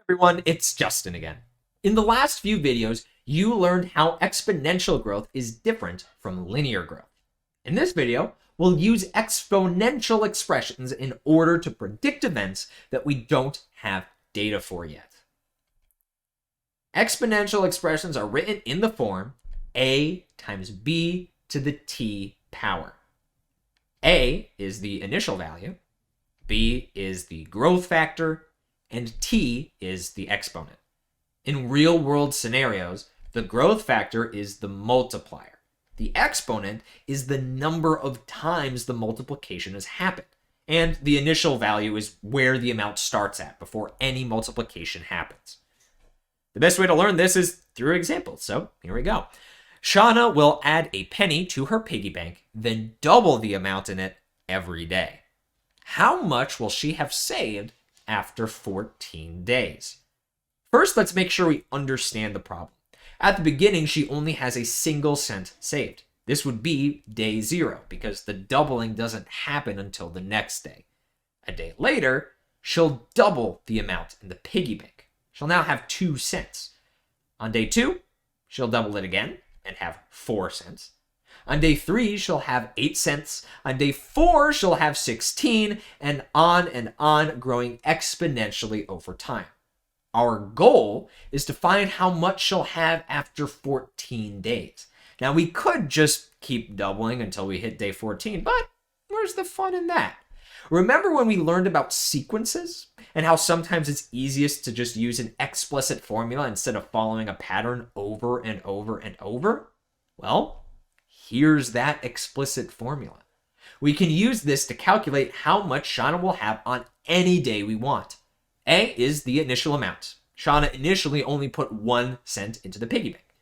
Everyone, it's Justin again. In the last few videos, you learned how exponential growth is different from linear growth. In this video, we'll use exponential expressions in order to predict events that we don't have data for yet. Exponential expressions are written in the form a times b to the t power. A is the initial value, b is the growth factor, and t is the exponent. In real-world scenarios, the growth factor is the multiplier. The exponent is the number of times the multiplication has happened, and the initial value is where the amount starts at before any multiplication happens. The best way to learn this is through examples, so here we go. Shauna will add a penny to her piggy bank, then double the amount in it every day. How much will she have saved after 14 days? First, let's make sure we understand the problem. At the beginning, she only has a single cent saved. This would be day 0 because the doubling doesn't happen until the next day. A day later, she'll double the amount in the piggy bank. She'll now have 2 cents. On day 2, she'll double it again and have 4 cents. On day 3, she'll have 8 cents. On day 4, she'll have 16, and on, growing exponentially over time. Our goal is to find how much she'll have after 14 days. Now, we could just keep doubling until we hit day 14, but where's the fun in that? Remember when we learned about sequences and how sometimes it's easiest to just use an explicit formula instead of following a pattern over and over and over? Well, here's that explicit formula. We can use this to calculate how much Shauna will have on any day we want. A is the initial amount. Shauna initially only put 1 cent into the piggy bank.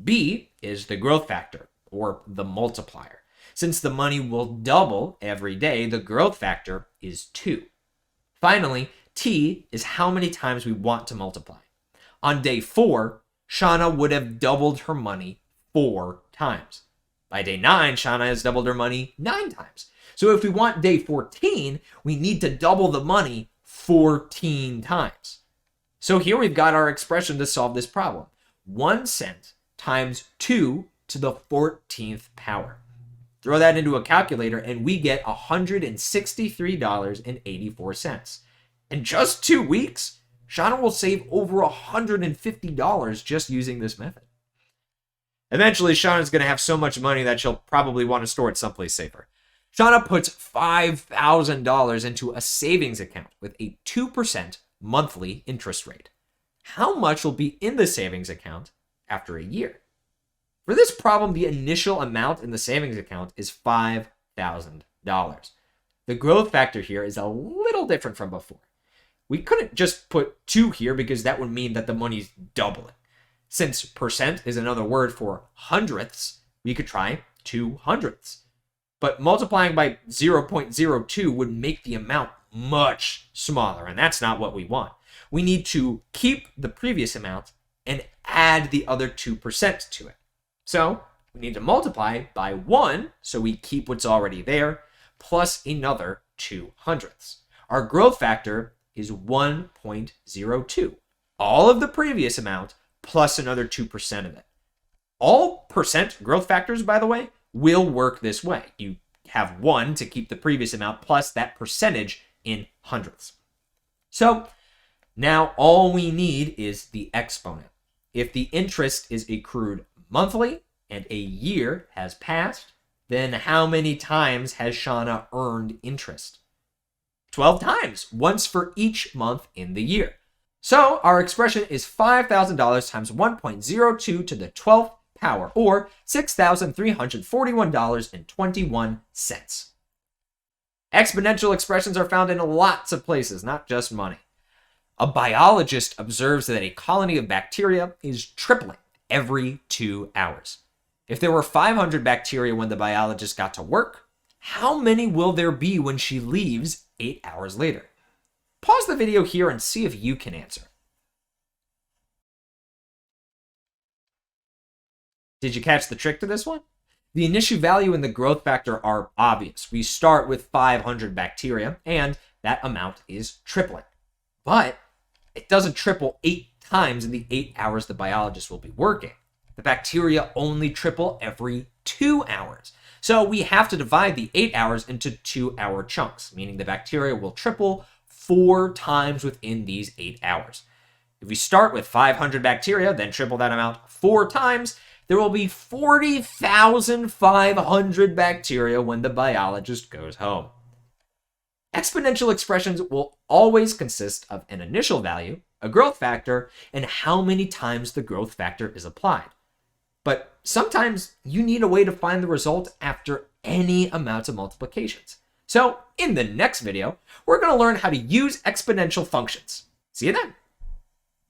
B is the growth factor, or the multiplier. Since the money will double every day, the growth factor is 2. Finally, T is how many times we want to multiply. On day 4, Shauna would have doubled her money 4 times. By day 9, Shauna has doubled her money 9 times. So if we want day 14, we need to double the money 14 times. So here we've got our expression to solve this problem. 1 cent times 2 to the 14th power. Throw that into a calculator and we get $163.84. In just 2 weeks, Shauna will save over $150 just using this method. Eventually, Shauna's going to have so much money that she'll probably want to store it someplace safer. Shauna puts $5,000 into a savings account with a 2% monthly interest rate. How much will be in the savings account after a year? For this problem, the initial amount in the savings account is $5,000. The growth factor here is a little different from before. We couldn't just put 2 here because that would mean that the money's doubling. Since percent is another word for hundredths, we could try 2 hundredths. But multiplying by 0.02 would make the amount much smaller, and that's not what we want. We need to keep the previous amount and add the other 2% to it. So we need to multiply by 1, so we keep what's already there, plus another 2 hundredths. Our growth factor is 1.02. All of the previous amount plus another 2% of it. All percent growth factors, by the way, will work this way. You have 1 to keep the previous amount plus that percentage in hundredths. So now all we need is the exponent. If the interest is accrued monthly and a year has passed, then how many times has Shauna earned interest? 12 times, once for each month in the year. So our expression is $5,000 times 1.02 to the 12th power, or $6,341.21. Exponential expressions are found in lots of places, not just money. A biologist observes that a colony of bacteria is tripling every 2 hours. If there were 500 bacteria when the biologist got to work, how many will there be when she leaves 8 hours later? Pause the video here and see if you can answer. Did you catch the trick to this one? The initial value and the growth factor are obvious. We start with 500 bacteria, and that amount is tripling. But it doesn't triple 8 times in the 8 hours the biologist will be working. The bacteria only triple every 2 hours. So we have to divide the 8 hours into 2-hour chunks, meaning the bacteria will triple 4 times within these 8 hours. If we start with 500 bacteria, then triple that amount 4 times, there will be 40,500 bacteria when the biologist goes home. Exponential expressions will always consist of an initial value, a growth factor, and how many times the growth factor is applied. But sometimes you need a way to find the result after any amount of multiplications. So in the next video, we're going to learn how to use exponential functions. See you then.